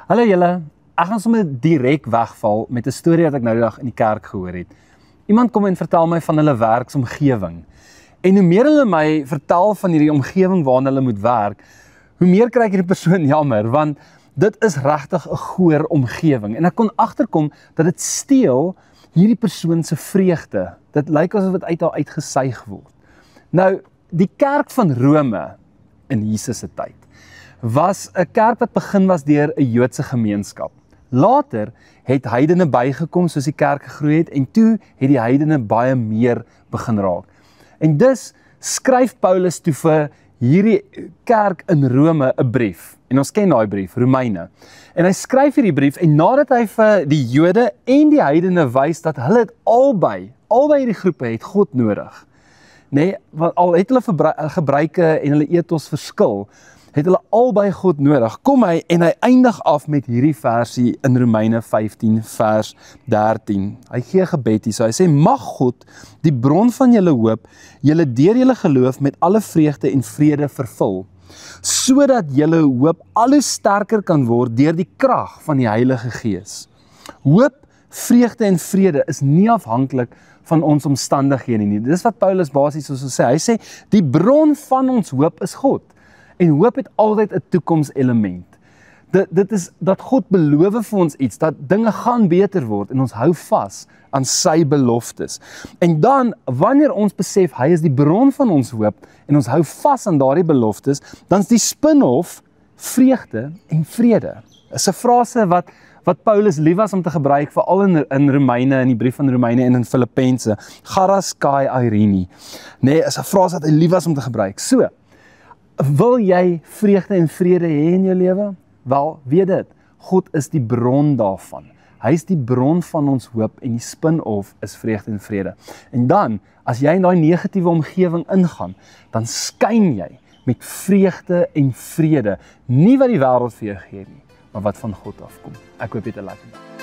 Hallo julle, ek gaan sommer direk wegval met 'n storie wat ek nou die dag in die kerk gehoor het. Iemand kom en vertel my van hulle werksomgewing. En hoe meer hulle my vertel van hierdie omgewing waarin hulle moet werk, hoe meer kry ek hierdie persoon jammer, want dit is regtig 'n goeie omgewing. En ek kon agterkom dat dit steel hierdie persoon se vreugde. Dit lyk asof dit uit haar uitgesuig word. Nou, die kerk van Rome in Jesus se tyd was 'n kerk wat begin was deur 'n Joodse gemeenskap. Later het heidene bygekom soos die kerk gegroei het en toe het die heidene baie meer begin raak. En dus skryf Paulus toe vir hierdie kerk in Rome 'n brief. En ons ken daai brief, Romeine. En hy skryf hierdie brief en nadat hy vir die Jode en die heidene wys dat hulle het albei hierdie groepe het God nodig. Nee, want al het hulle gebruike en hulle ethos verskil, het hulle albei God nodig. Kom hy en hy eindig af met hierdie versie in Romeine 15 vers 13. Hy gee 'n gebed hier, so hy sê, mag God, die bron van julle hoop, julle deur julle geloof met alle vreugde en vrede vervul, sodat julle hoop al hoe sterker kan word deur die krag van die Heilige Gees. Hoop, vreugde en vrede is nie afhanklik van ons omstandighede nie. Dis wat Paulus basies so sê. Hy sê, die bron van ons hoop is God. En hoop het altyd 'n toekomselement. Dit is dat God beloof vir ons iets, dat dinge gaan beter word en ons hou vas aan sy beloftes. En dan, wanneer ons besef, hy is die bron van ons hoop en ons hou vas aan daardie beloftes, dan is die spin-off vreugde en vrede. Is 'n frase wat Paulus lief was om te gebruik, veral in Romeine, in die brief van Romeine en in Filippense. Charis kai airini. Nee, is 'n frase wat hy lief was om te gebruik. So, wil jy vreugde en vrede hê in jou lewe? Wel, weet dit, God is die bron daarvan. Hy is die bron van ons hoop en die spin-off is vreugde en vrede. En dan, as jy in daai negatiewe omgewing ingaan, dan skyn jy met vreugde en vrede, nie wat die wêreld vir jou gee nie, maar wat van God afkom. Ek hoop jy het 'n lekker dag.